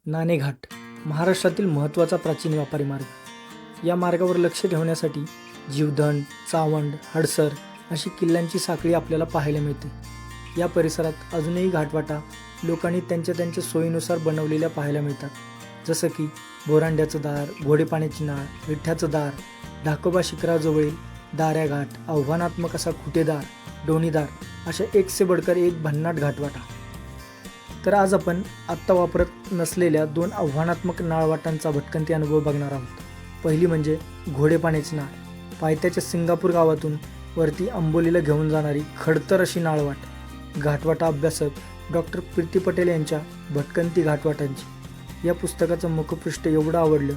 नाणेघाट महाराष्ट्रातील महत्त्वाचा प्राचीन व्यापारी मार्ग. या मार्गावर लक्ष ठेवण्यासाठी जीवधन, चावंड, हडसर अशी किल्ल्यांची साखळी आपल्याला पाहायला मिळते. या परिसरात अजूनही घाटवाटा लोकांनी त्यांच्या सोयीनुसार बनवलेल्या पाहायला मिळतात, जसं की बोरांड्याचं दार, घोडेपाण्याची नाळ, विठ्ठ्याचं दार, ढाकोबा शिखराजवळील दाऱ्या घाट, आव्हानात्मक असा खुटेदार, डोणीदार अशा एक से बडकर एक भन्नाट घाटवाटा. तर आज आपण आत्ता वापरत नसलेल्या 2 आव्हानात्मक नाळवाटांचा भटकंती अनुभव बघणार आहोत. पहिली म्हणजे घोडेपाण्याची नाळ. पायथ्याच्या सिंगापूर गावातून वरती अंबोलीला घेऊन जाणारी खडतर अशी नाळवाट. घाटवाटा अभ्यासक डॉक्टर प्रीती पटेल यांच्या भटकंती घाटवाटांची या पुस्तकाचं मुखपृष्ठ एवढं आवडलं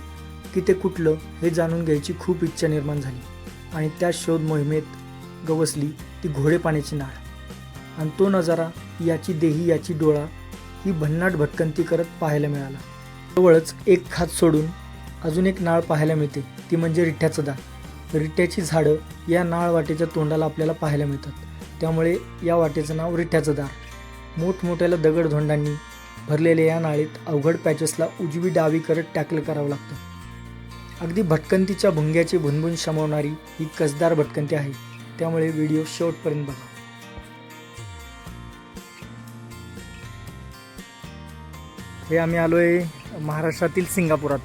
की ते कुठलं हे जाणून घ्यायची खूप इच्छा निर्माण झाली आणि त्या शोध मोहिमेत गवसली ती घोडेपाण्याची नाळ. आणि तो नजारा, याची देही याची डोळा ही भन्नाट भटकंती करत पाहायला मिळाला. जवळच एक खात सोडून अजून एक नाळ पाहायला मिळते, ती म्हणजे रिठ्ठ्याचं दार. रिठ्ठ्याची झाडं या नाळ वाटेच्या तोंडाला आपल्याला पाहायला मिळतात, त्यामुळे या वाटेचं नाव रिठ्ठ्याचं दार. मोठमोठ्याला दगडधोंडांनी भरलेल्या या नाळीत अवघड पॅचेसला उजवी डावी करत टॅकल करावं लागतं. अगदी भटकंतीच्या भुंग्याची भुनभुन शमवणारी ही कसदार भटकंती आहे, त्यामुळे व्हिडिओ शेवटपर्यंत बघा. हे आम्ही आलोय महाराष्ट्रातील सिंगापुरात.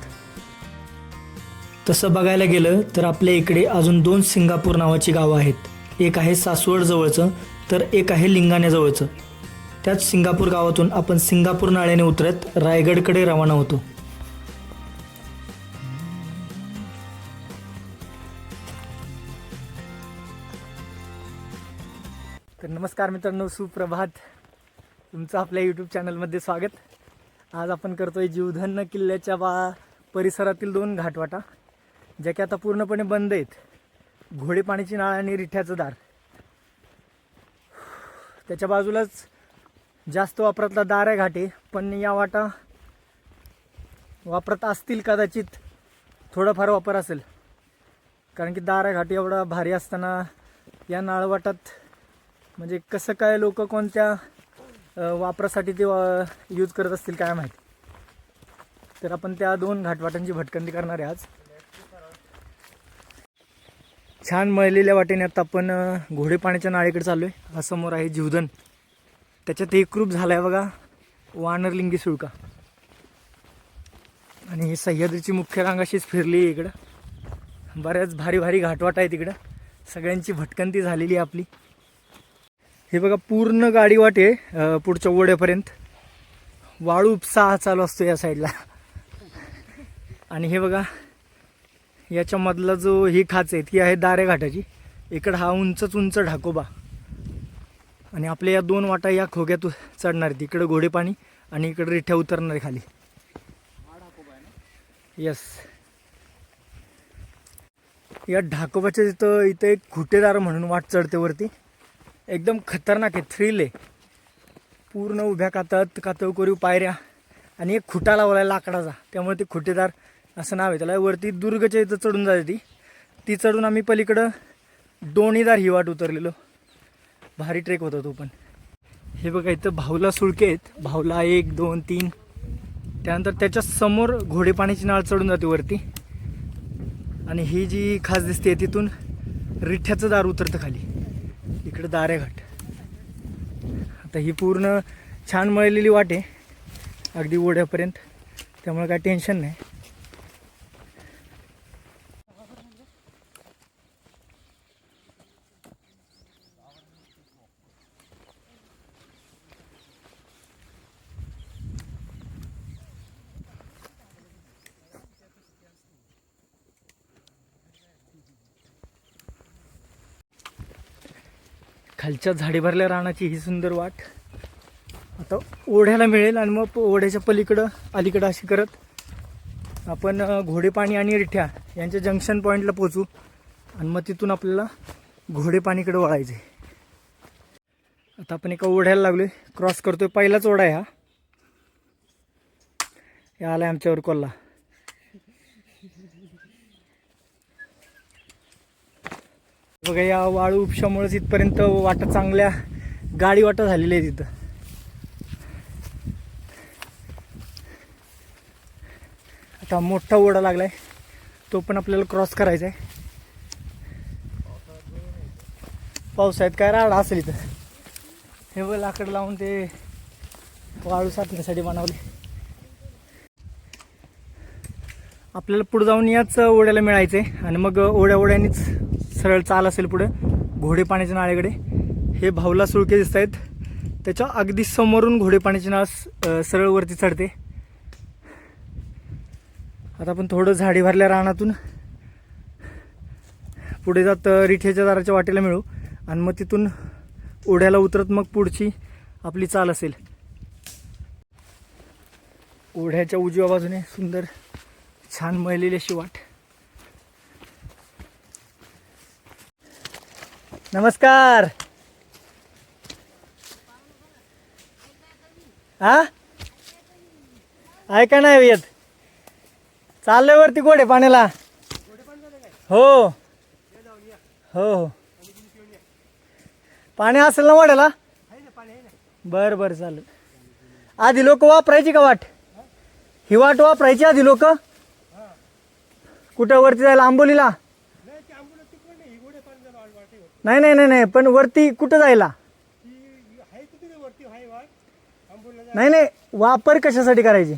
तसं बघायला गेलं तर आपल्या इकडे अजून 2 सिंगापूर नावाची गावं आहेत. एक आहे सासवड जवळचं, तर एक आहे लिंगाण्याजवळचं. त्याच सिंगापूर गावातून आपण सिंगापूर नाळ्याने उतरत रायगडकडे रवाना होतो. तर नमस्कार मित्रांनो, सुप्रभात. तुमचं आपल्या यूट्यूब चॅनलमध्ये स्वागत. आज आपण करतोय जीवधन किल्ल्याच्या परिसरातील 2 घाटवाटा, ज्या की आता पूर्णपणे बंद आहेत. घोडेपाण्याची नाळ आणि रिठ्ठ्याचं दार. त्याच्या बाजूलाच जास्त वापरातला दाऱ्या घाट आहे, पण या वाटा वापरत असतील कदाचित, थोडाफार वापर असेल, कारण की दाऱ्या घाट एवढा भारी असताना या नाळवाटात म्हणजे कसं काय लोक कोणत्या वापरासाठी ते यूज करत असतील काय माहिती. तर आपण त्या 2 घाटवाटांची भटकंती करणार आहे आज. छान मळलेल्या वाटेने आता आपण घोडेपाण्याच्या नाळेकडे चाललो आहे. हा समोर आहे जीवधन. त्याच्यात एकरूप झाला आहे बघा वानरलिंगी सुळका. आणि ही सह्याद्रीची मुख्य रांग अशीच फिरली आहे इकडं. बऱ्याच भारी भारी घाटवाटा आहे तिकडं. सगळ्यांची भटकंती झालेली आहे आपली. हे बघा पूर्ण गाडी वाटे पुढच्या ओढ्यापर्यंत. वाळू उपसा चालू असतो या साईडला. आणि हे बघा याच्यामधला जो ही खाच आहे ती आहे दाऱ्या घाटाची. इकडं हा उंच ढाकोबा. आणि आपल्या या 2 वाटा या खोग्यात चढणार आहेत. इकडं घोडेपाणी आणि इकडं रिठ्ठ्या उतरणार आहे खाली. यस, या ढाकोबाच्या इथं एक खुटेदार म्हणून वाट चढते वरती. एकदम खतरनाक आहे, थ्रिल आहे. पूर्ण उभ्या कातळकोरीव पायऱ्या आणि एक खुटा लावला लाकडाचा, त्यामुळे ते खुटेदार असं नाव आहे त्याला. वरती दुर्गच्या इथं चढून जाते ती चढून आम्ही पलीकडं डोणीदार ही वाट उतरलेलो. भारी ट्रेक होता तो पण. हे बघा इथं भावला सुळके आहेत. भावला 1, 2, 3. त्यानंतर त्याच्या समोर घोडेपाण्याची नाळ चढून जाते वरती. आणि ही जी खास दिसते तिथून रिठ्ठ्याचं दार उतरतं खाली. इकडे दाऱ्या घाट. आता ही पूर्ण छान मळलेली वाट आहे अगदी ओढ्यापर्यंत, त्यामुळे काय टेन्शन नाही. खालच्या झाडी भरल्या रानाची ही सुंदर वाट आता ओढ्याला मिळेल. आणि मग ओढ्याच्या अलीकडं अशी करत आपण घोडेपाणी आणि रिठ्ठ्या यांच्या जंक्शन पॉईंटला पोचू. आणि मग तिथून आपल्याला घोडेपाणीकडे वळायचं आहे. आता आपण एका ओढ्याला लागलोय, क्रॉस करतोय. पहिलाच ओढा आहे हा. या आलाय आमच्यावर कोल्हा. बघा या वाळू उपशामुळेच इथपर्यंत वाटा चांगल्या गाडी वाटा झालेली आहे तिथं. आता मोठा ओढा लागलाय, तो पण आपल्याला क्रॉस करायचा आहे. पावसाळ्यात काय राडा असेल इथं. हे बघ लाकड लावून ते वाळू साठण्यासाठी बनवले. आपल्याला पुढे जाऊन याच ओढ्याला मिळायचंय आणि मग ओढ्यानीच सरळ चाल असेल पुढं घोडे पाण्याच्या नाळेकडे. हे भावला सुळके दिसत आहेत, त्याच्या अगदी समोरून घोडे पाण्याची नाळ सरळ वरती चढते. आता आपण थोडं झाडी भरल्या रानातून पुढे जात रिठेच्या दाराच्या वाटेला मिळू आणि मग तिथून ओढ्याला उतरत मग पुढची आपली चाल असेल. ओढ्याच्या उजव्या बाजूने सुंदर छान मळलेली अशी वाट. नमस्कार. हा ऐका नाही येत, चाललोय वरती घोडे पाण्याला. हो हो पाणी असेल ना वाड्याला. बर बर चालेल. आधी लोक वापरायची का वाट? ही वाट वापरायची आधी लोक. कुठं वरती जायला? आंबोलीला? नाही नाही नाही नाही, पण वरती कुठं जायला? नाही नाही, वापर कशासाठी करायची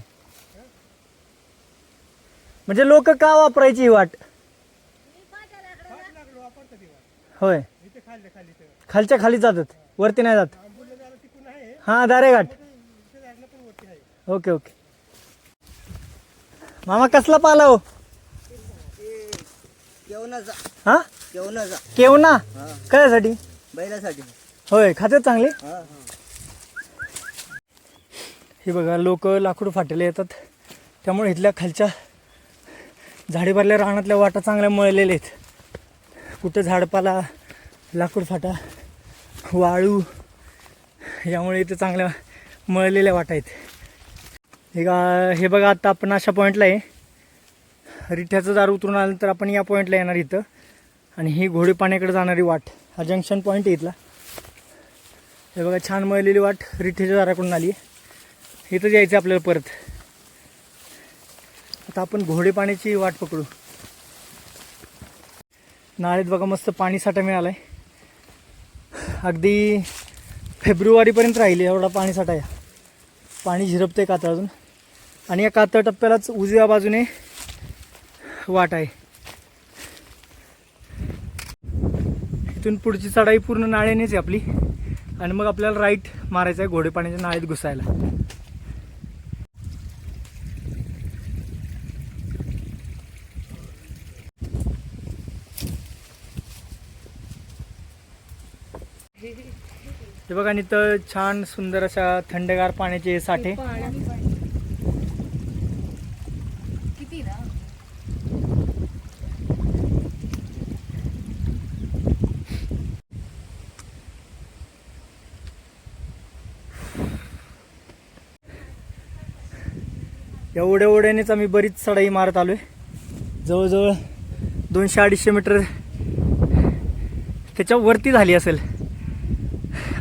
म्हणजे लोक का वापरायची ही वाट? होय, खालच्या खाली जातात, वरती नाही जात. हा दारेघाट. Okay okay. मामा कसला पाला हो? हा केवना. कशासाठी? बैलासाठी. होय, खात्यात चांगले. हे बघा लोक लाकूड फाटेले येतात, त्यामुळे इथल्या खालच्या झाडी भरल्या रानातल्या वाटा चांगल्या मळलेल्या आहेत. कुठं झाडपाला, लाकूड फाटा, वाळू, यामुळे इथे चांगल्या मळलेल्या वाटा आहेत. हे बघा आता आपण अशा पॉईंटला आहे. रिठ्याचं दार उतरून आल्यानंतर आपण या पॉईंटला येणार इथं, आणि ही घोडे पाण्याकडे जाणारी वाट, हा जंक्शन पॉईंट आहे इथला. हे बघा छान मळलेली वाट रिठ्याच्या दाराकडून आली आहे. इथं यायचं आपल्याला परत. आता आपण घोडे पाण्याची वाट पकडू. नाळेत बघा मस्त पाणी साठा मिळालाय, अगदी फेब्रुवारीपर्यंत राहिले एवढा पाणी साठा आहे. पाणी झिरपतंय कातळातून, आणि या कातळ टप्प्यालाच उजव्या बाजूने वाट आहे. इथून पुढची चढाई पूर्ण नाळेनेच आहे आपली, आणि मग आपल्याला राईट मारायचं आहे घोडे पाण्याच्या नाळेत घुसायला. हे बघा इथं छान सुंदर अशा थंडगार पाण्याचे साठे. एवढ्या ओढ्यानेच आम्ही बरीच चढाई मारत आलोय. जवळजवळ 200-250 मीटर त्याच्या वरती झाली असेल.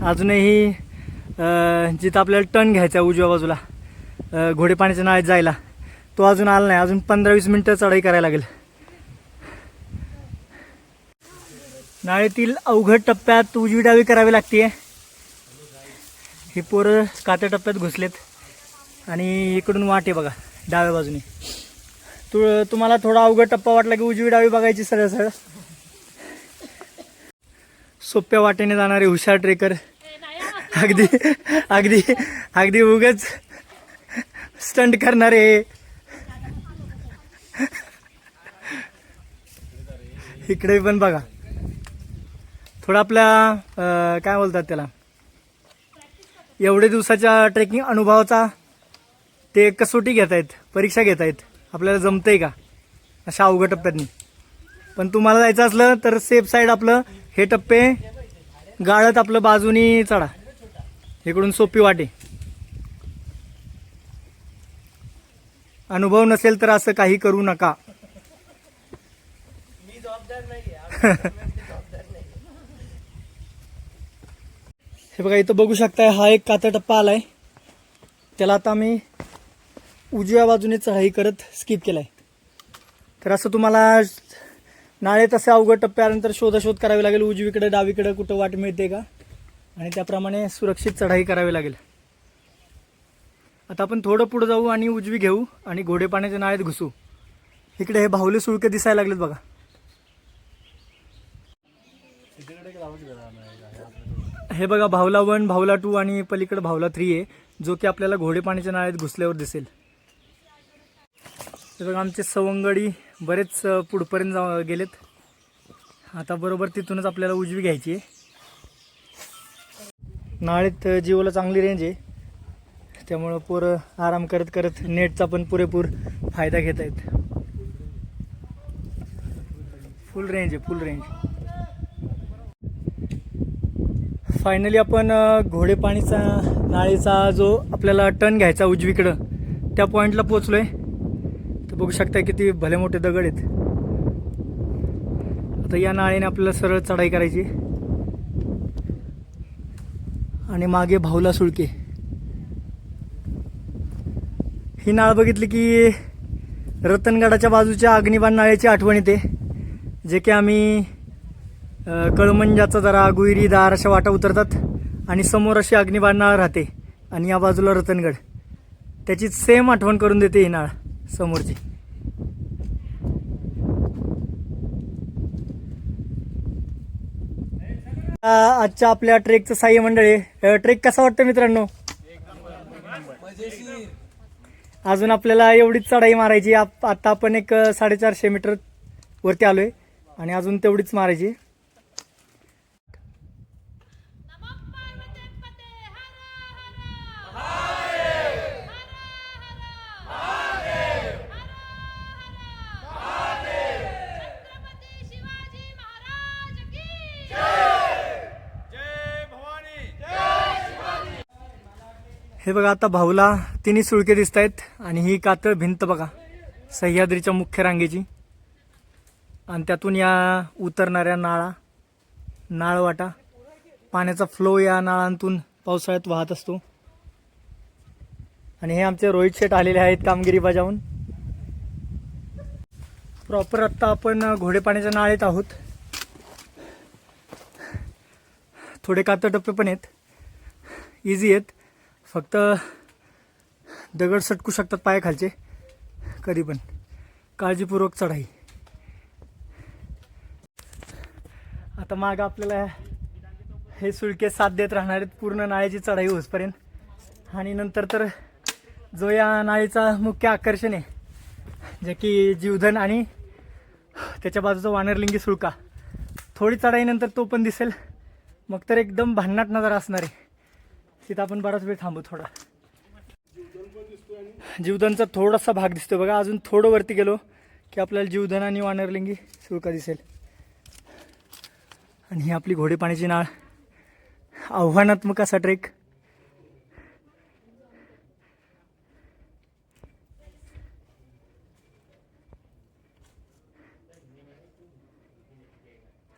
अजूनही जिथं आपल्याला टर्न घ्यायचा आहे उजव्या बाजूला घोडे पाण्याच्या नाळेत जायला, तो अजून आला नाही. अजून 15-20 मिनटं चढाई करायला लागेल. नाळेतील अवघड टप्प्यात उजवी डावी करावी लागते. ही पोरं कात्या टप्प्यात घुसलेत, आणि इकडून वाट आहे बघा डाव्या बाजूने. तुम्हाला थोडा अवघड टप्पा वाटला की उजवी डावी बघायची सरळ सरळ. सोप्या वाटेने जाणारे हुशार ट्रेकर अगदी अगदी अगदी उगाच स्टंट करणारे. इकडे पण बघा थोडं आपल्या काय बोलतात त्याला, एवढे दिवसाच्या ट्रेकिंग अनुभवाचा ते कसोटी घेत आहेत, परीक्षा घेत आहेत, आपल्याला जमतंय का अशा अवघड टप्प्यातनी. पण तुम्हाला जायचं असलं तर सेफ साईड आपलं हे टप्पे गाळत आपलं बाजूनी चढा. इकडून सोपी वाटे. अनुभव नसेल तर असं काही करू नका. हे बघा इथं बघू शकताय, हा एक काता टप्पा आलाय. त्याला आता आम्ही उजव्या बाजूने चढाई करत स्किप केलाय. तर असं तुम्हाला नाळेत असे अवघड टप्प्यानंतर शोधाशोध करावी लागेल, उजवीकडे डावीकडे कुठं वाट मिळते का, आणि त्याप्रमाणे सुरक्षित चढाई करावी लागेल. आता आपण थोडं पुढे जाऊ आणि उजवी घेऊ आणि घोडे पाण्याच्या नाळेत घुसू. इकडे हे बाहुले सुळके दिसायला लागलेत बघा. हे बघा भावला 1, भावला 2 आणि पलीकडे भावला 3 आहे, जो की आपल्याला घोडे पाण्याच्या नाळेत घुसल्यावर दिसेल. हे बघा आमचे सवंगडी बरेच पुढपर्यंत गेलेत. आता बरोबर तिथूनच आपल्याला उजवी घ्यायची आहे. नाळेत जिओला चांगली रेंज आहे, त्यामुळं पोरं आराम करत करत नेटचा पण पुरेपूर फायदा घेत आहेत. फुल रेंज आहे, फुल रेंज. फायनली आपण घोडे पाणीचा नाळेचा जो आपल्याला टर्न घ्यायचा उजवीकडं त्या पॉईंटला पोचलोय. तर बघू शकता किती भले मोठे दगड आहेत. आता या नाळेने आपल्याला सरळ चढाई करायची आणि मागे भावला सुळके. ही नाळ बघितली की रतनगडाच्या बाजूच्या अग्निबाण नाळेची आठवण येते, जे की आम्ही कळमंजाचा जरा गुईरी दार अशा वाटा उतरतात आणि समोर अशी अग्निबाण नाळ राहते आणि या बाजूला रतनगड. त्याची सेम आठवण करून देते ही नाळ समोरची. आजच्या आपल्या ट्रेकचं साह्य मंडळ आहे. ट्रेक कसा वाटतं मित्रांनो? अजून आपल्याला एवढीच चढाई मारायची. आता आपण एक 450 मीटर वरती आलोय आणि अजून तेवढीच मारायची. हे बघा आता भाऊला तिन्ही सुळके दिसत आहेत आणि ही कातळ भिंत बघा सह्याद्रीच्या मुख्य रांगेची, आणि त्यातून या उतरणाऱ्या नाळवाटा, पाण्याचा फ्लो या नाळांतून पावसाळ्यात वाहत असतो. आणि हे आमचे रोहित शेठ आलेले आहेत कामगिरी बजावून. प्रॉपर आत्ता आपण घोडे पाण्याच्या नाळेत आहोत. थोडे कातळ टप्पे पण आहेत, इझी आहेत, फक्त दगड सटकू शकतात पायाखालचे कधी पण. काळजीपूर्वक चढाई. आता मागं आपल्याला हे सुळके साथ देत राहणार आहेत पूर्ण नाळेची चढाई होईपर्यंत. आणि नंतर तर जो या नाळेचा मुख्य आकर्षण आहे, जे की जीवधन आणि त्याच्या बाजूचा वानरलिंगी सुळका, थोडी चढाईनंतर तो पण दिसेल. मग तर एकदम भन्नाट नजारा असणार आहे. तिथं आपण बराच वेळ थांबू. थोडा जीवधनचा थोडासा भाग दिसतो बघा. अजून थोडं वरती गेलो की आपल्याला जीवधन आणि वानरलिंगी सुळका दिसेल. आणि ही आपली घोडे पाण्याची नाळ. आव्हानात्मक असा ट्रेक.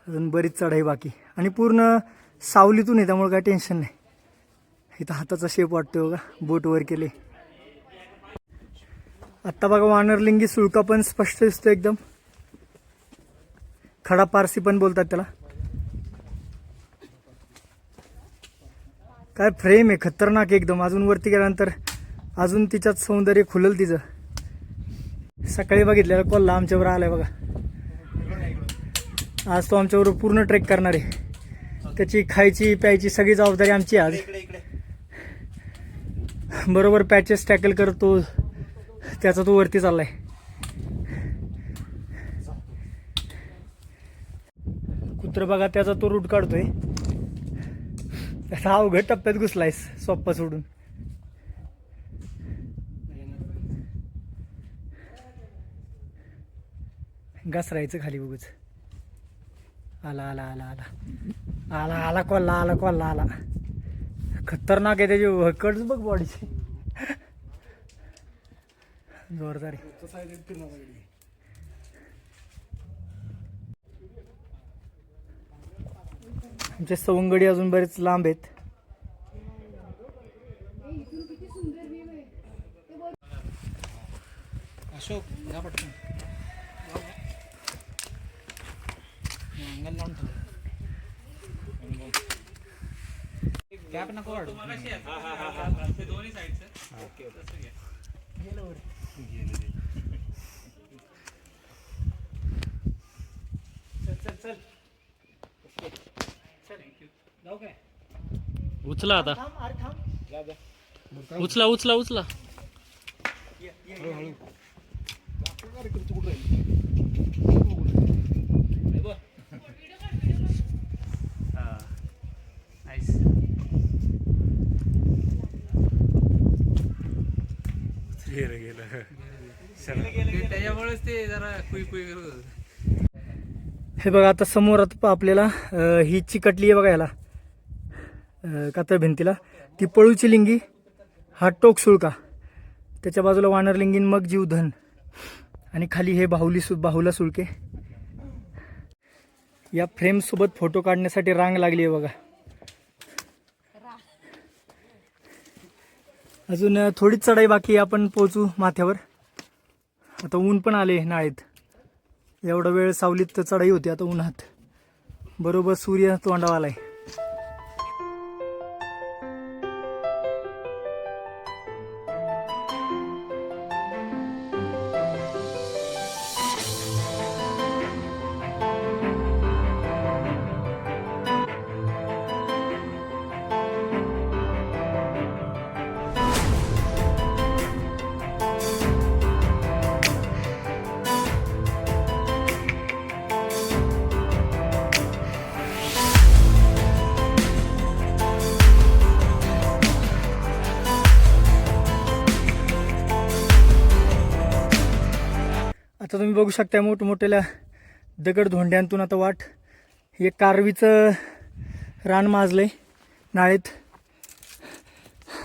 अजून बरीच चढाई बाकी आणि पूर्ण सावलीतून आहे, त्यामुळे काय टेन्शन नाही. इथं हाताचा शेप वाटतोय बघा, बोट वर केले. आत्ता बघा वानरलिंगी सुळका पण स्पष्ट दिसतो एकदम. खडा पारसी पण बोलतात त्याला. काय फ्रेम आहे, खतरनाक एकदम. अजून वरती गेल्यानंतर अजून तिच्यात सौंदर्य खुलल तिचं. सकाळी बघितलेला कोल्हा आमच्यावर आलाय बघा. आज तो आमच्याबरोबर पूर्ण ट्रेक करणार आहे. त्याची खायची प्यायची सगळी जबाबदारी आमची आज. बरोबर पॅचेस टॅकल करतो, त्याचा तो वरती चाललाय. कुत्र बघा त्याचा तो रूट काढतोय. त्याचा अवघड टप्प्यात घुसलायस सोप्पा सोडून. घसरायचं खाली उगच. आला आला आला आला आला आला कोल्हा आला कोल्हा आला. खतरनाक आहे त्याची हकडच बघ बॉडीची. जोरदार आहे. आमचे सवंगडी अजून बरेच लांब आहेत. अशोक या पटकन अंगण लावून ठेव. कॅप नको वाढू. उचला आता. उचला उचला उचला. त्याच्यामुळेच ते जरा कुई कुई करत होतं. हे बघा आता समोर आता आपल्याला ही चिकटली आहे बघा याला कातळ भिंतीला. ती पळूची लिंगी, हा टोक सुळका, त्याच्या बाजूला वानर लिंगीन, मग जीवधन, आणि खाली हे बाहुला सुळके. या फ्रेमसोबत फोटो काढण्यासाठी रांग लागली आहे बघा. अजून थोडीच चढाई बाकी आहे, आपण पोहोचू माथ्यावर. आता ऊन पण आले नाळेत. एवढा वेळ सावलीत चढाई होती, आता उन्हात बरोबर सूर्य तोंडावा आलाय. आता तुम्ही बघू शकता मोठमोठ्या दगड धोंड्यांतून आता वाट. हे कारवीचं रान माजलंय नाळेत,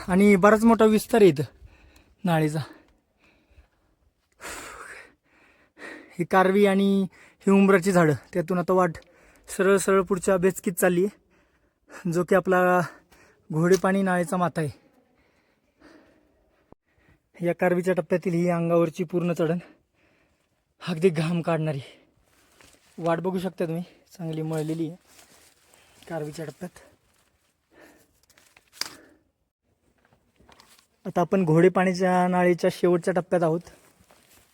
आणि बराच मोठा विस्तार आहे इथं नाळेचा. ही कारवी आणि ही उंबराची झाडं, त्यातून आता वाट सरळ सरळ पुढच्या बेचकीत चालली आहे, जो की आपला घोडेपाणी नाळेचा माथा आहे. या कारवीच्या टप्प्यातील ही अंगावरची पूर्ण चढण, अगदी घाम काढणारी वाट बघू शकता तुम्ही, चांगली मळलेली आहे कारवीच्या टप्प्यात. आता आपण घोडेपाणीच्या नाळेच्या शेवटच्या टप्प्यात आहोत.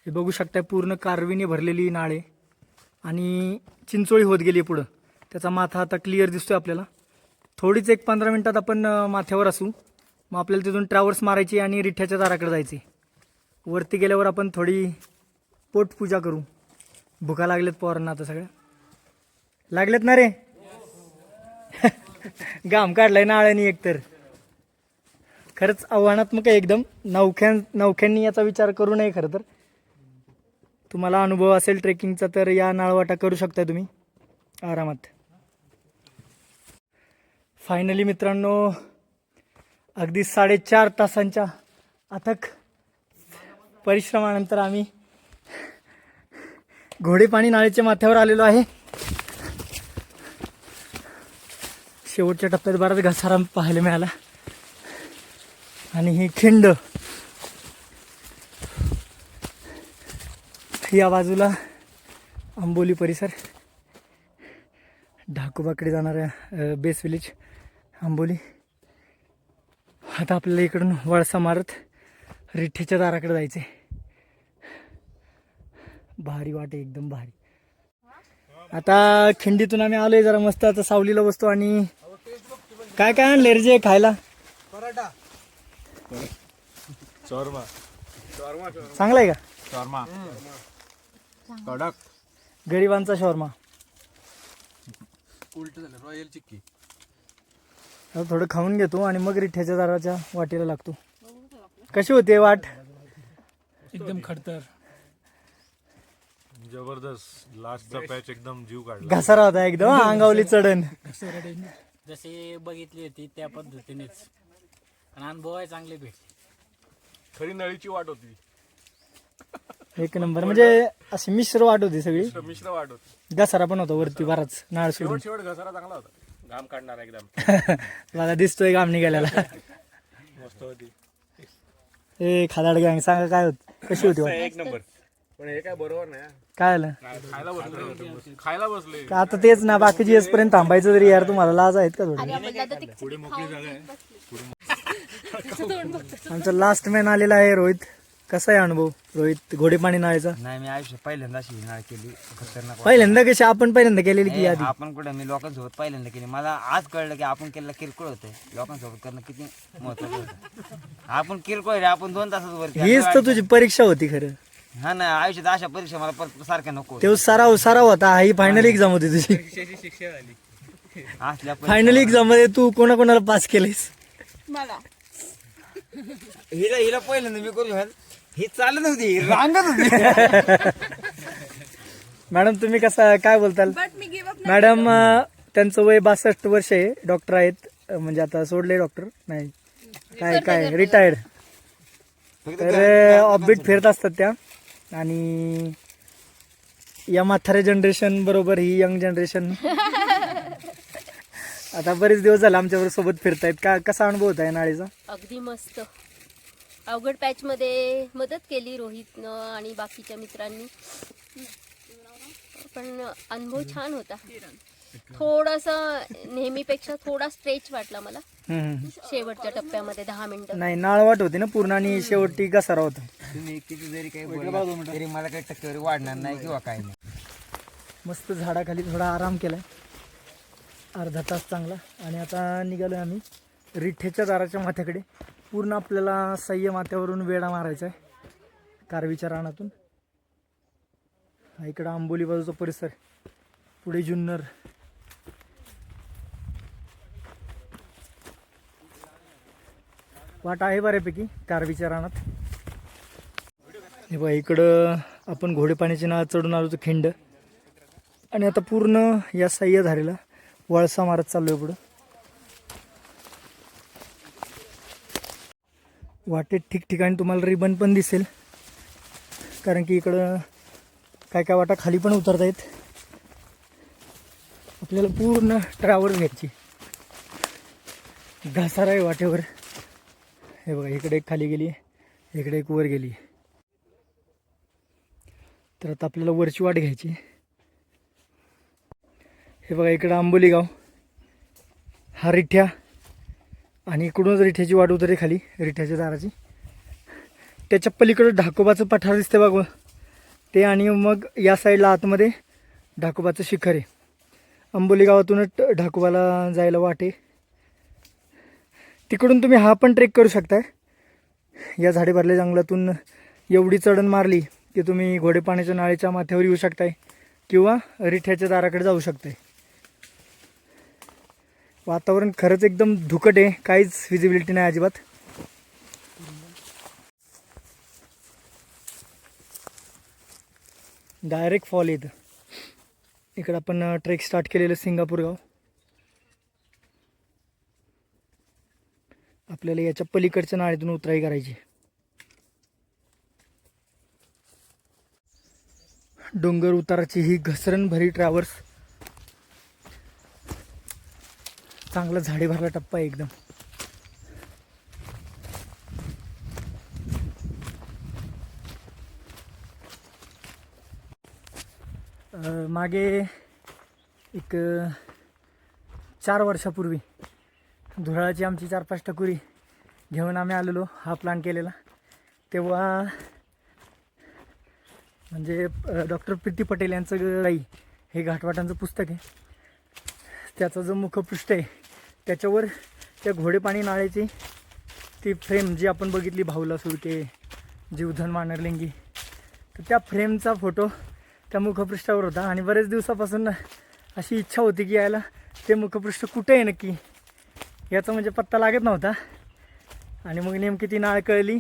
हे बघू शकता पूर्ण कारवीने भरलेली नाळे, आणि चिंचोळी होत गेली पुढं. त्याचा माथा आता क्लिअर दिसतोय आपल्याला. थोडीच 1-15 मिनिटात आपण माथ्यावर असू. मग आपल्याला तिथून ट्रॅव्हल्स मारायची आणि रिठ्याच्या दाराकडे जायचे. वरती गेल्यावर आपण थोडी पोटपूजा करू. भुका लागलेत पोरांना आता सगळ्या. लागलेत ना रे? घाम काढलाय नाळ्यानी एकतर. खरंच आव्हानात्मक आहे एकदम. नवख्यांनी याचा विचार करू नये खरं तर. तुम्हाला अनुभव असेल ट्रेकिंगचा तर या नाळवाटा करू शकता तुम्ही आरामात. फायनली मित्रांनो, अगदी 4.5 तासांच्या अथक परिश्रमानंतर आम्ही घोडेपाणी नाळेच्या माथ्यावर आलेलो आहे. शेवटच्या टप्प्यात बराच घसारा पाहायला मिळाला, आणि ही खिंड, या बाजूला आंबोली परिसर, ढाकोबाकडे जाणाऱ्या बेस विलेज आंबोली. आता आपल्याला इकडून वळसा मारत रिठ्ठेच्या दाराकडे जायचे. भारी वाटे, एकदम भारी. आता खिंडीतून आम्ही आलोय, जरा मस्त आता सावलीला बसतो. आणि काय काय आणले रे जे खायला? पराठा, शॉर्मा चांगला आहे का? शॉर्मा कडक, गरिबांचा शॉर्मा. उलट झालं. रॉयल चिक्की. आता थोडं खाऊन घेतो आणि मग रिठ्याच्या दाराच्या वाटेला लागतो. कशी होते वाट? एकदम खडतर, जबरदस्त. लास्टचा पॅच एकदम जीव काढला. घसारा होता एकदम, अंगावली चढण. जसे बघितली होती त्या पद्धतीनेच, आणि अनुभव आहे चांगले भेटले. खरी नळीची वाट होती, एक नंबर. म्हणजे अशी मिश्र वाट होती सगळी. मिश्र वाट होती. घसारा पण होता वरती बराच, नाळ सोडून. शेवट घसारा चांगला होता, घाम काढणार एकदम. मला दिसतोय घाम निघाल्याला. मस्त होती. ए खादाड गँग, सांगा काय होत? कशी होती वाट? एक नंबर. पण हे काय बरोबर नाही हा. काय आलं खायला बसले का आता तेच ना, बाकीची येसपर्यंत थांबायचं तरी यार, तुम्हाला लाज आहेत का थोडी? आमचा लास्ट मॅन आलेला आहे रोहित. कसा आहे अनुभव रोहित घोडेपाणी नाळेचा? नाही मी आयुष्यात पहिल्यांदा अशी नाळ केली खतरनाक पहिल्यांदा कशी आपण पहिल्यांदा केलेली की आधी? आपण कुठे मी लोकांसोबत पहिल्यांदा केली. मला आज कळलं की आपण केलेलं किरकोळ होतं, लोकांसोबत करणं किती महत्वाचं होतं. आपण किरकोळ रे, आपण 2 तासात वरती हीच तर तुझी परीक्षा होती खरं. हा ना, आयुष्यात अशा परीक्षा मला परत सारख्या नको तेव्हा सराव होता. ही फायनल एक्झाम होती तुझी. शिक्षा झाली. असल्या फायनल एक्झाम मध्ये तू कोणाकोणाला पास केलेस? मला हिला पहिल्यांदा मी करू शकत, ही चालत नव्हती, रांगत होती. मॅडम तुम्ही कसं काय बोलताल? बट मी गिव्ह अप मॅडम त्यांचं वय 62 वर्ष आहे, डॉक्टर आहेत. म्हणजे आता सोडले डॉक्टर नाही, काय रिटायर्ड. तर ऑफबीट फिरत असतात त्या. आणि या म्हातारे जनरेशन बरोबर ही यंग जनरेशन आता बरेच दिवस झाले आमच्याबरोबर सोबत फिरतायत. कसा अनुभव होता या नाळीचा? अगदी मस्त. अवघड पॅच मध्ये मदत केली रोहितनं आणि बाकीच्या मित्रांनी, पण अनुभव छान होता. थोडासा नेहमीपेक्षा थोडा स्ट्रेच वाटला मला शेवटच्या टप्प्यामध्ये 10 मिनिटं. नाही, नाळवाट होती ना पूर्ण आणि शेवटी घसारा होता. तुम्ही किती जरी काही बोलला तरी मला काही टक्केवारी वाढणार नाही किंवा काही नाही. मस्त झाडाखाली थोडा आराम केलाय, अर्धा तास चांगला. आणि आता निघालोय आम्ही रिठ्ठेच्या दाराच्या माथ्याकडे. पूर्ण आपल्याला सह्य माथ्यावरून वेढा मारायचा आहे कारवीच्या रानातून. इकडं आंबोली बाजूचा परिसर, पुढे जुन्नर. वाट आहे बऱ्यापैकी कारवीच्या रानात. हे बघा इकडं आपण घोडेपाण्याची नाळ चढून आलो होतो खिंड. आणि आता पूर्ण या सह्य धारेला वळसा मारत चाललोय पुढं. वाटेत ठिकठिकाणी तुम्हाला रिबन पण दिसेल, कारण की इकडं काय काय वाटा खाली पण उतरता येत. आपल्याला पूर्ण ट्रॅव्हल्स घ्यायची. घसारा आहे वाटेवर. हे बघा इकडे एक खाली गेली, इकडे एक वर गेली. तर आता आपल्याला वरची वाट घ्यायची. हे बघा इकडं आंबोली गाव, हा रिठ्या. आणि इकडूनच रिठ्याची वाट उतरते खाली रिठ्याच्या दाराची. त्याच्या पलीकडं ढाकोबाचं पठार दिसते बघ ते. आणि मग या साईडला आतमध्ये ढाकोबाचं शिखर आहे. आंबोली गावातूनच ढाकोबाला जायला वाटे. तिकडून तुम्ही हा पण ट्रेक करू शकताय. या झाडे भरल्या जंगलातून एवढी चढण मारली की तुम्ही घोडेपाण्याच्या नाळेच्या माथ्यावर येऊ शकताय किंवा रिठ्याच्या दाराकडे जाऊ शकताय. वातावरण खरंच एकदम धुकट आहे, काहीच विजिबिलिटी नाही अजिबात. डायरेक्ट फॉल येतं. इकडं आपण ट्रेक स्टार्ट केलेलं सिंगापूर गाव. आपल्याला याच्या पलीकडच्या नाळीतून उतराई करायची. डोंगर उताराची ही घसरण भरी ट्रॅव्हल्स. चांगला झाडे भरला टप्पा आहे एकदम. मागे एक 4 वर्षापूर्वी धुळाची आमची 4-5 टकुरी घेऊन आम्ही आलेलो हा प्लॅन केलेला. तेव्हा म्हणजे डॉक्टर प्रीती पटेल यांचं गाई हे घाटवाटांचं पुस्तक आहे. त्याचं जो मुखपृष्ठ आहे त्याच्यावर त्या घोडेपाणी नाळेची ती फ्रेम जी आपण बघितली, भाऊला सुरके, जीवधन मानरलिंगी, तर त्या फ्रेमचा फोटो त्या मुखपृष्ठावर होता. आणि बरेच दिवसापासून अशी इच्छा होती की यायला ते मुखपृष्ठ कुठे आहे नक्की याचा म्हणजे पत्ता लागत नव्हता. आणि मग नेमकी ती नाळ कळली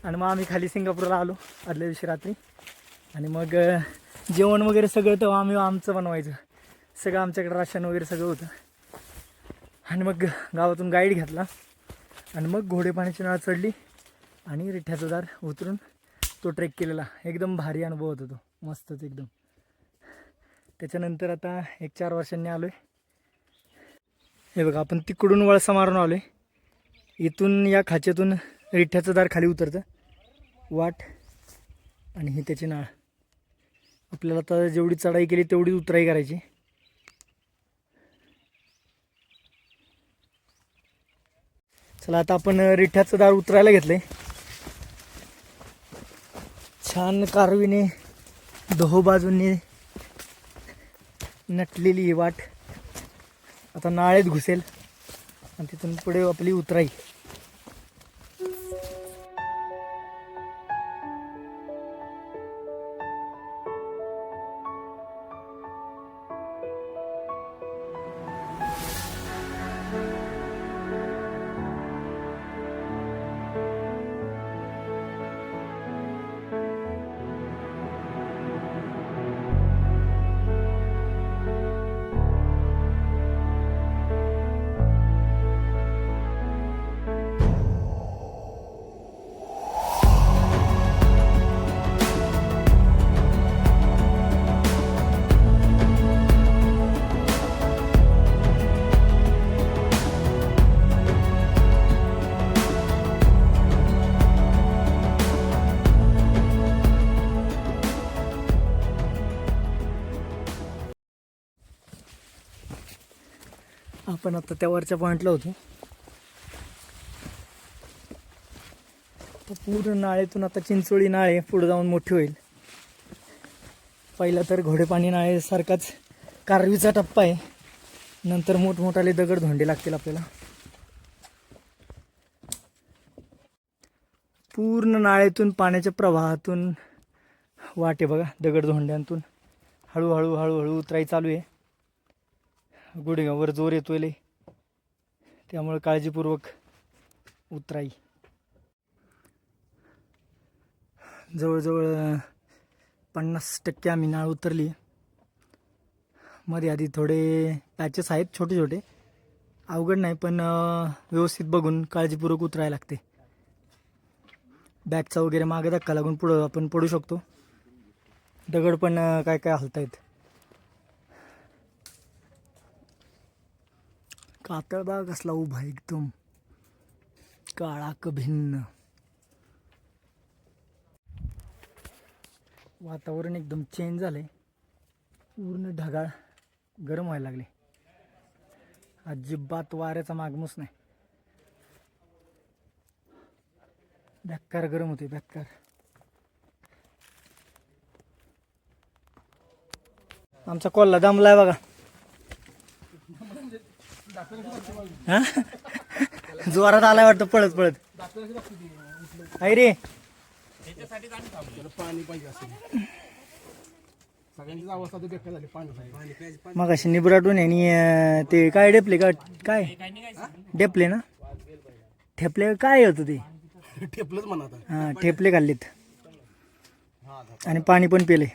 आणि मग आम्ही खाली सिंगापूरला आलो आदल्या दिवशी रात्री. आणि मग जेवण वगैरे सगळं तेव्हा आम्ही आमचं बनवायचं, सगळं आमच्याकडे राशन वगैरे सगळं होतं. आणि मग गावातून गाईड घेतला आणि मग घोडेपाण्याची नाळ चढली आणि रिठ्याचं दार उतरून तो ट्रेक केलेला. एकदम भारी अनुभव होता तो, मस्तच एकदम. त्याच्यानंतर आता 1-4 वर्षांनी आलो आहे. हे बघा आपण तिकडून वळसा मारून आलो आहे. इथून या खाचेतून रिठ्याचं दार खाली उतरतं. वाट आणि ही त्याची नाळ. आपल्याला आता जेवढी चढाई केली तेवढीच उतराई करायची. चला आता आपण रिठ्याचं दार उतरायला घेतलंय. छान कारवीने दोहो बाजूंनी नटलेली ही वाट आता नाळेत घुसेल आणि तिथून पुढे आपली उतराई. आपण आता त्या वरच्या पॉईंटला होतो. तर पूर्ण नाळेतून आता चिंचोळी नाळे पुढे जाऊन मोठी होईल. पहिला तर घोडेपाणी नाळेसारखाच कारवीचा टप्पा आहे. नंतर मोठमोठाले दगड धोंडे लागतील आपल्याला. पूर्ण नाळेतून पाण्याच्या प्रवाहातून वाट आहे बघा. दगड धोंड्यांतून हळूहळू हळूहळू उतराई चालू आहे. गुडघ्यावर जोर येतोय लय, त्यामुळे काळजीपूर्वक उतराई. जवळजवळ 50% आम्ही नाळ उतरली. मध्ये आधी थोडे पॅचेस आहेत छोटे छोटे, अवघड नाही पण व्यवस्थित बघून काळजीपूर्वक उतरायला लागते. बॅगचा वगैरे मागे धक्का लागून पुढं आपण पडू शकतो. दगड पण काय काय हलतायत. कातळबा कसला उभा एकदम काळा भिन्न. वातावरण एकदम चेंज झालंय. पूर्ण ढगाळ गरम व्हायला लागले. अजिबात वाऱ्याचा मागमूस नाही. बेकार गरम होते बेकार. आमचा कोल्हा दमलाय बघा. हा? जोरात आलाय वाटतं पळत पळत. आहे रे मग अशी निबराटून आणि ते काय डेपले का काय डेपले ना ठेपले काय होतं ते ठेपलंच म्हणा. हां ठेपले खाल्लेत आणि पाणी पण पिले.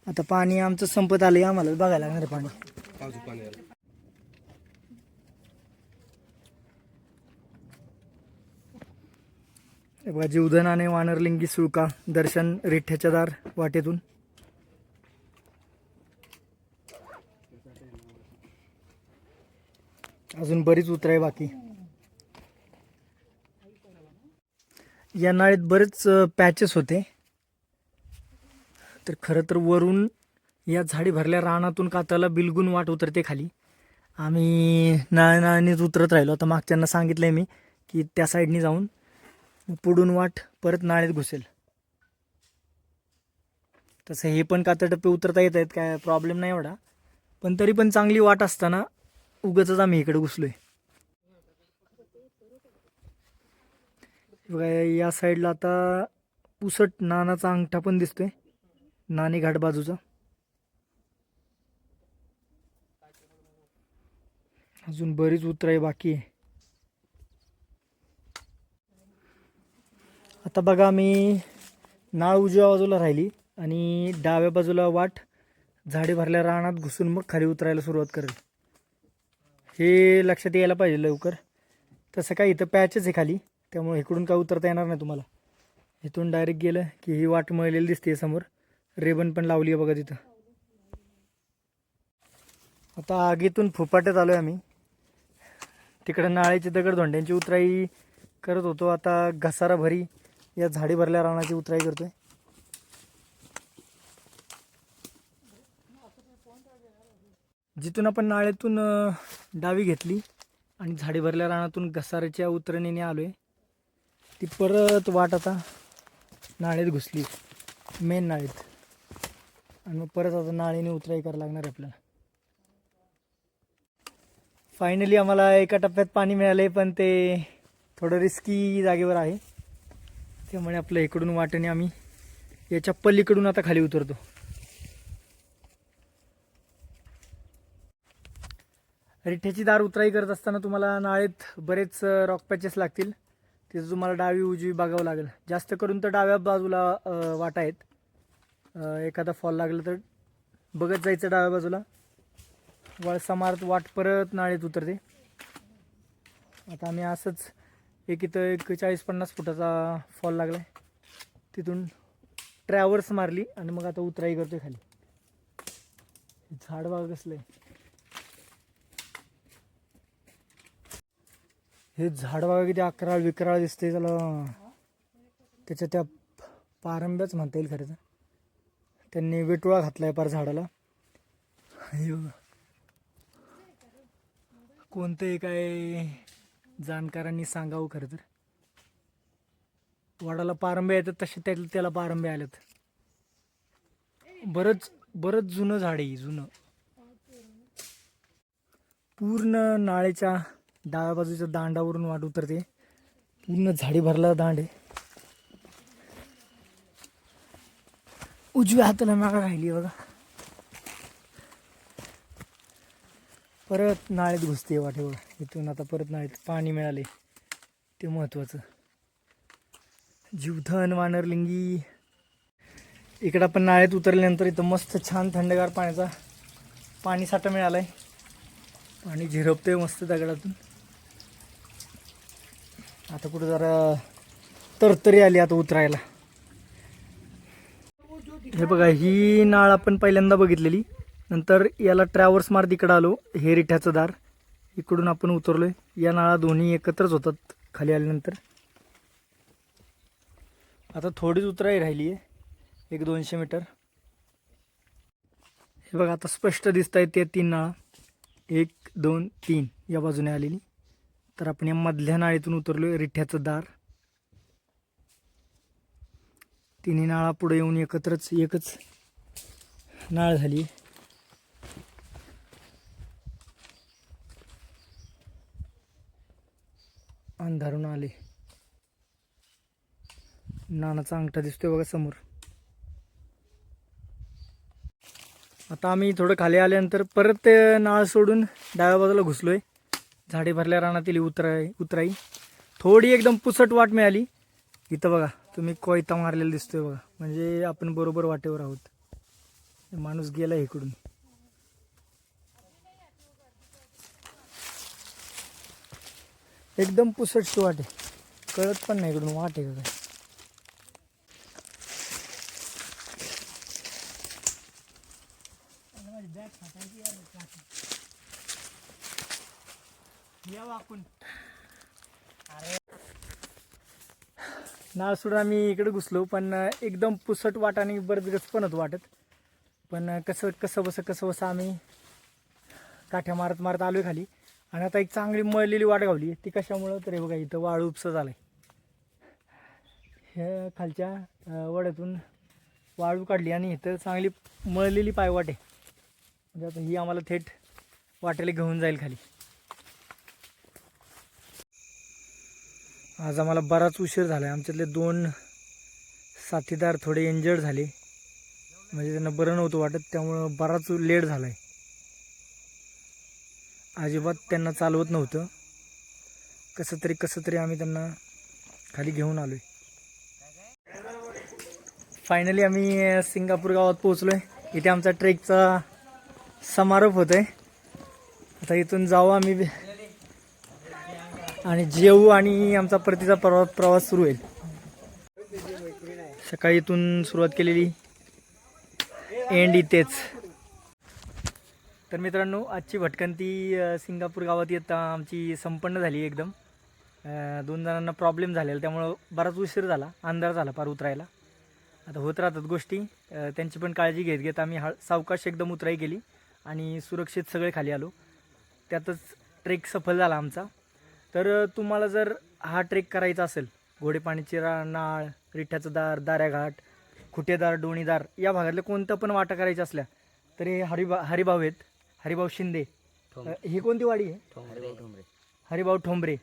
आता पाणी आमचं संपत आलंय. आम्हाला बघायला लागणार आहे पाणी. बघा जीवधनाने वानरलिंगी सुळका दर्शन रिठ्याच्या दार वाटेतून. अजून बरीच उतराय बाकी. या नाळेत बरेच पॅचेस होते. तर खरं तर वरून या झाडी भरल्या रानातून काताला बिलगून वाट उतरते खाली. आम्ही नाळ्यानेच उतरत राहिलो. आता मागच्यांना सांगितलंय मी की त्या साईडनी जाऊन पुढून वाट परत नाळेत घुसेल. तसं हे पण कातळटप्पे उतरता येत आहेत, काय प्रॉब्लेम नाही एवढा. पण तरी पण चांगली वाट असताना उगाचच आम्ही इकडे घुसलोय. बघा या साईडला आता पुसट नानाचा अंगठा पण दिसतोय. नाणी घाट बाजूचा. अजून बरीच उतराई बाकी आहे. आता बघा मी नाळ उजव्या बाजूला राहिली आणि डाव्या बाजूला वाट झाडे भरल्या रानात घुसून मग खाली उतरायला सुरुवात करेल. हे लक्षात यायला पाहिजे लवकर. तसं काय इथं पॅचच आहे खाली, त्यामुळे इकडून काय उतरता येणार नाही तुम्हाला. इथून डायरेक्ट गेलं की ही वाट मळलेली दिसते समोर. रेबन पण लावली आहे बघा तिथं. आता आगीतून फुपाट्यात आलो आहे आम्ही. तिकडं नाळेची दगड धोंड्यांची उतराई करत होतो. आता घसारा भरी या झाडी भरल्या रानाची उतराई करतोय. जिथून आपण नाळ्यातून डावी घेतली आणि झाडी भरल्या रानातून घसाऱ्याच्या उतरणीने आलो आहे, ती परत वाट आता नाळ्यात घुसली, मेन नाळीत. आणि मग परत आता नाळीने उतराई करायला लागणार आहे आपल्याला. फायनली आम्हाला एका टप्प्यात पाणी मिळालं आहे, पण ते थोडं रिस्की जागेवर आहे. त्यामुळे आपलं इकडून वाटेने आम्ही याच्या पलीकडून आता खाली उतरतो. रिठ्याची दार उतराई करत असताना तुम्हाला नाळेत बरेच रॉक पॅचेस लागतील. तिथं तुम्हाला डावी उजवी बघावं लागेल. जास्त करून तर डाव्या बाजूला वाटा आहेत. एखादा फॉल लागला तर बघत जायचं डाव्या बाजूला. वळसा मारत वाट परत नाळेत उतरते. आता आम्ही असंच इथं 40-50 फुटाचा फॉल लागला आहे, तिथून ट्रॅव्हर्स मारली आणि मग आता उतराई करतोय खाली. झाड बघा कसलं आहे. हे झाड बघा किती अकराळ विकराळ दिसते. त्याला त्याच्या त्या पारंब्याच म्हणता येईल खरं तर. त्यांनी वेटोळा घातलाय पार झाडाला. कोणतंही काय जाणकारांनी सांगावं खरं तर. वाडाला पारंब्या येतात तसे त्याला पारंब्या आल्यात. बरंच जुनं झाड आहे, जुनं. पूर्ण नाळेच्या डाव्या बाजूच्या दांडावरून वाट उतरते. पूर्ण झाडी भरला दांड आहे. उजव्या हाताला नाळ राहिली बघा. परत नाळेत घुसते वाटेवर. इथून आता परत नाळेत पाणी मिळाले, ते महत्त्वाचं. जीवधन वानरलिंगी. इकडं आपण नाळेत उतरल्यानंतर इथं मस्त छान थंडगार पाण्याचा पाणी साठा मिळाला आहे. पाणी झिरपतंय मस्त दगडातून. आता कुठं जरा तरतरी आली आता उतरायला. हे बघा, ही नाळ आपण पहिल्यांदा बघितलेली. नंतर याला ट्रॅव्हर्स मार्ग इकडं आलो. हे रिठ्याचं दार इकडून आपण उतरलोय. या नाळा दोन्ही एकत्रच होतात खाली आल्यानंतर. आता थोडीच उतराई राहिली आहे, 100-200 मीटर. हे बघा, आता स्पष्ट दिसत आहेत ते 3 नाळा. 1, 2, 3 या बाजूने आलेली. तर आपण या मधल्या नाळीतून उतरलोय. रिठ्याचं दार. तिन्ही नाळा पुढे येऊन एकच नाळ झाली. अंधारून आले. नानाचा अंगठा दिसतोय बघा समोर. आता आम्ही थोडं खाली आल्यानंतर परत ते नाळ सोडून डाव्या बाजूला घुसलोय. झाडे भरल्या रानातील उतराई थोडी एकदम पुसट वाट मिळाली. इथं बघा तुम्ही कोयता मारलेला दिसतोय बघा, म्हणजे आपण बरोबर वाटेवर आहोत. माणूस गेला इकडून. एकदम पुसटशी वाट आहे, कळत पण नाही इकडून वाट आहे का काय. नाळ सोडून आम्ही इकडे घुसलो, पण एकदम पुसट वाट आणि बरंच गच पण होतं वाटत. पण कसं बसं आम्ही काठ्या मारत आलोय खाली. आणि आता एक चांगली मळलेली वाट गावली. ती कशामुळं तर हे बघा, इथं वाळू उपसा झालाय. हे खालच्या वड्यातून वाळू काढली आणि इथं चांगली मळलेली पायवाट आहे. म्हणजे आता ही आम्हाला थेट वाटेला घेऊन जाईल खाली. आज आम्हाला बराच उशीर झाला आहे. आमच्यातले 2 साथीदार थोडे इंजर्ड झाले, म्हणजे त्यांना बरं नव्हतं वाटत, त्यामुळं बराच लेट झाला आहे. अजिबात त्यांना चालवत नव्हतं. कसं तरी आम्ही त्यांना खाली घेऊन आलो आहे. फायनली आम्ही सिंगापूर गावात पोहोचलो आहे. इथे आमचा ट्रेकचा समारोप होतो आहे. आता इथून जाऊ आम्ही आणि जेवू आणि आमचा परतीचा प्रवास सुरू होईल. सकाळी इथून सुरुवात केलेली, एंड इथेच. तर मित्रांनो, आजची भटकंती सिंगापूर गावात येता आमची संपन्न झाली एकदम. 2 जणांना प्रॉब्लेम झालेला, त्यामुळं बराच उशीर झाला, अंधार झाला पार उतरायला. आता होत राहतात गोष्टी, त्यांची पण काळजी घेत आम्ही सावकाश एकदम उतराई केली. आणि सुरक्षित सगळे खाली आलो. त्यातच ट्रेक सफल झाला आमचा. तर तुम्हाला जर हा ट्रेक करायचा असेल, घोडेपाणीची नाळ, रिठ्याचं दार, दाऱ्याघाट, खुटेदार, डोणीदार या भागातल्या कोणतं पण वाटा करायच्या असल्या तर हे हरिभाऊ आहेत, हरिभाऊ शिंदे. ही कोणती वाडी आहे? हरिभाऊ ठोंबरे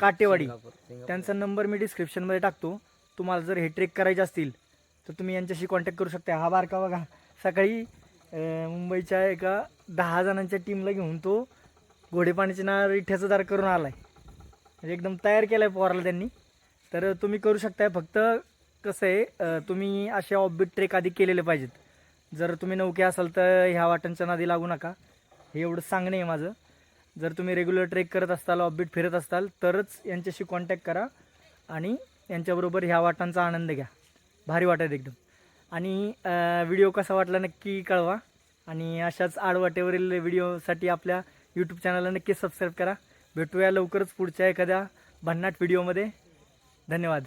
काटेवाडी. त्यांचा नंबर मी डिस्क्रिप्शनमध्ये टाकतो. तुम्हाला जर हे ट्रेक करायचे असतील तर तुम्ही यांच्याशी कॉन्टॅक्ट करू शकता. हा बारका बघा, सकाळी मुंबईच्या एका 10 जणांच्या टीमला घेऊन तो घोडेपाणीचे नाळ, रिठ्याचं दार करून आला आहे. म्हणजे एकदम तयार केलं आहे पोराला त्यांनी. तर तुम्ही करू शकताय. फक्त कसं आहे, तुम्ही असे ऑफबीट ट्रेक आधी केलेले पाहिजेत. जर तुम्ही नौके असाल तर ह्या वाटांच्या नादी लागू नका, हे एवढं सांगणं आहे माझं. जर तुम्ही रेग्युलर ट्रेक करत असताल, ऑफबीट फिरत असताल तरच यांच्याशी कॉन्टॅक्ट करा आणि यांच्याबरोबर ह्या वाटांचा आनंद घ्या. भारी वाटत एकदम. आणि व्हिडिओ कसा वाटला नक्की कळवा. आणि अशाच आडवाटेवरील व्हिडिओसाठी आपल्या यूट्यूब चॅनलला नक्की सबस्क्राईब करा. भेटूया लवकरच पुढच्या एखाद्या भन्नाट व्हिडिओमध्ये. धन्यवाद.